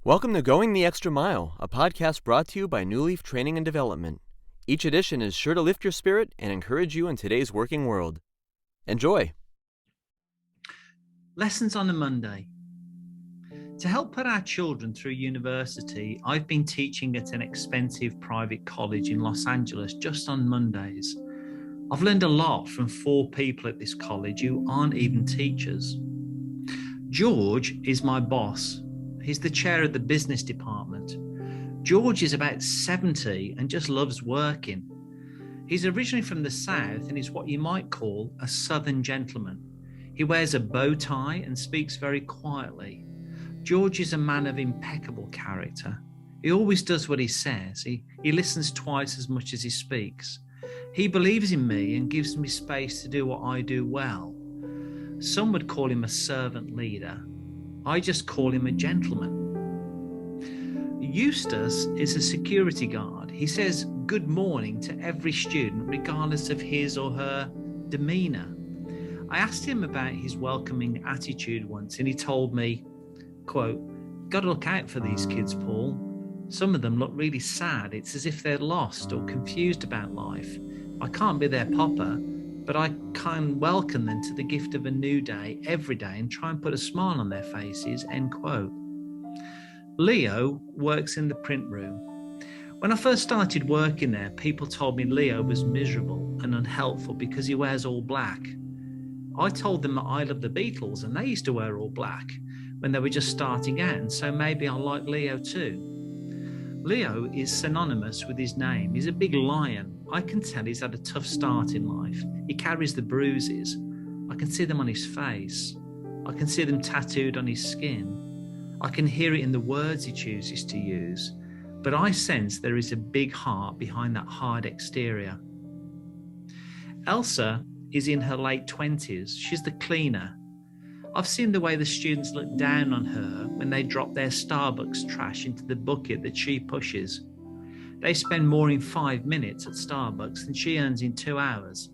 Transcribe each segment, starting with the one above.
Welcome to Going the Extra Mile, a podcast brought to you by Newleaf Training and Development. Each edition is sure to lift your spirit and encourage you in today's working world. Enjoy! Lessons on a Monday. To help put our children through university, I've been teaching at an expensive private college in Los Angeles just on Mondays. I've learned a lot from 4 people at this college who aren't even teachers. George is my boss. He's the chair of the business department. George is about 70 and just loves working. He's originally from the South and is what you might call a Southern gentleman. He wears a bow tie and speaks very quietly. George is a man of impeccable character. He always does what he says. He listens twice as much as he speaks. He believes in me and gives me space to do what I do well. Some would call him a servant leader. I just call him a gentleman. Eustace is a security guard. He says good morning to every student, regardless of his or her demeanour. I asked him about his welcoming attitude once, and he told me, quote, "Got to look out for these kids, Paul. Some of them look really sad. It's as if they're lost or confused about life. I can't be their papa, but I can welcome them to the gift of a new day every day and try and put a smile on their faces," end quote. Leo works in the print room. When I first started working there, people told me Leo was miserable and unhelpful because he wears all black. I told them that I love the Beatles and they used to wear all black when they were just starting out, and so maybe I like Leo too. Leo is synonymous with his name. He's a big lion. I can tell he's had a tough start in life. He carries the bruises. I can see them on his face. I can see them tattooed on his skin. I can hear it in the words he chooses to use. But I sense there is a big heart behind that hard exterior. Elsa is in her late 20s. She's the cleaner. I've seen the way the students look down on her when they drop their Starbucks trash into the bucket that she pushes. They spend more in 5 minutes at Starbucks than she earns in 2 hours.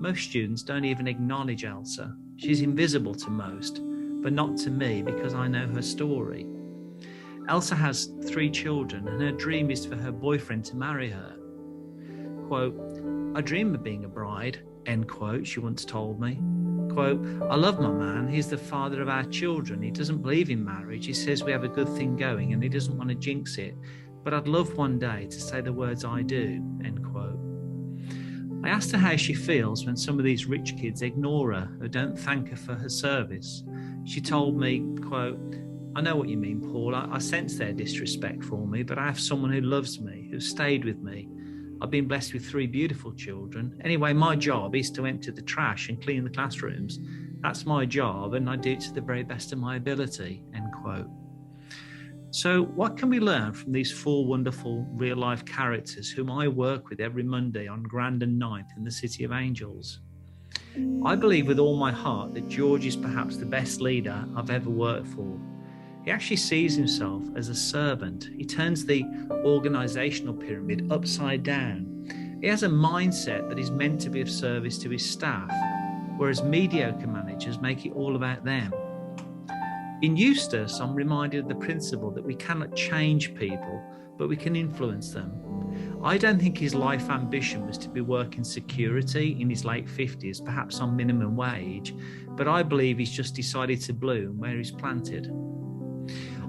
Most students don't even acknowledge Elsa. She's invisible to most, but not to me because I know her story. Elsa has 3 children and her dream is for her boyfriend to marry her. Quote, "I dream of being a bride," end quote, she once told me. Quote, "I love my man. He's the father of our children. He doesn't believe in marriage. He says we have a good thing going and he doesn't want to jinx it. But I'd love one day to say the words I do," end quote. I asked her how she feels when some of these rich kids ignore her or don't thank her for her service. She told me, quote, "I know what you mean, Paul. I sense their disrespect for me, but I have someone who loves me, who stayed with me. I've been blessed with 3 beautiful children. Anyway, my job is to empty the trash and clean the classrooms. That's my job, and I do it to the very best of my ability," end quote. So what can we learn from these 4 wonderful real-life characters whom I work with every Monday on Grand and Ninth in the City of Angels? I believe with all my heart that George is perhaps the best leader I've ever worked for. He actually sees himself as a servant. He turns the organizational pyramid upside down. He has a mindset that is meant to be of service to his staff, whereas mediocre managers make it all about them. In Eustace, I'm reminded of the principle that we cannot change people, but we can influence them. I don't think his life ambition was to be working security in his late 50s, perhaps on minimum wage, but I believe he's just decided to bloom where he's planted.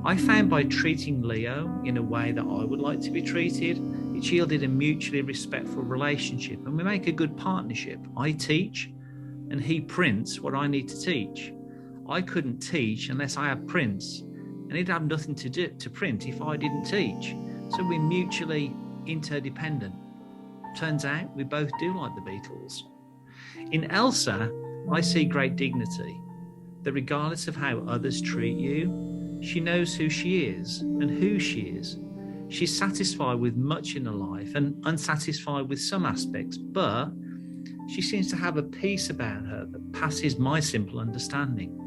I found by treating Leo in a way that I would like to be treated, it yielded a mutually respectful relationship, and we make a good partnership. I teach and he prints what I need to teach. I couldn't teach unless I had prints, and he'd have nothing to do to print if I didn't teach. So we're mutually interdependent. Turns out we both do like the Beatles. In Elsa, I see great dignity, that regardless of how others treat you, she knows who she is and who she is. She's satisfied with much in her life and unsatisfied with some aspects, but she seems to have a peace about her that passes my simple understanding.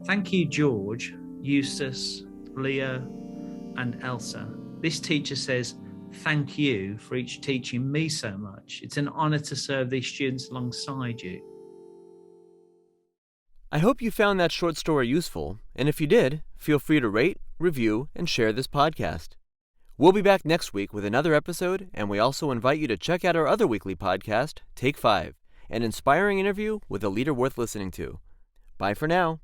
Thank you, George, Eustace, Leo, and Elsa. This teacher says, thank you for each teaching me so much. It's an honor to serve these students alongside you. I hope you found that short story useful, and if you did, feel free to rate, review, and share this podcast. We'll be back next week with another episode, and we also invite you to check out our other weekly podcast, Take 5, an inspiring interview with a leader worth listening to. Bye for now.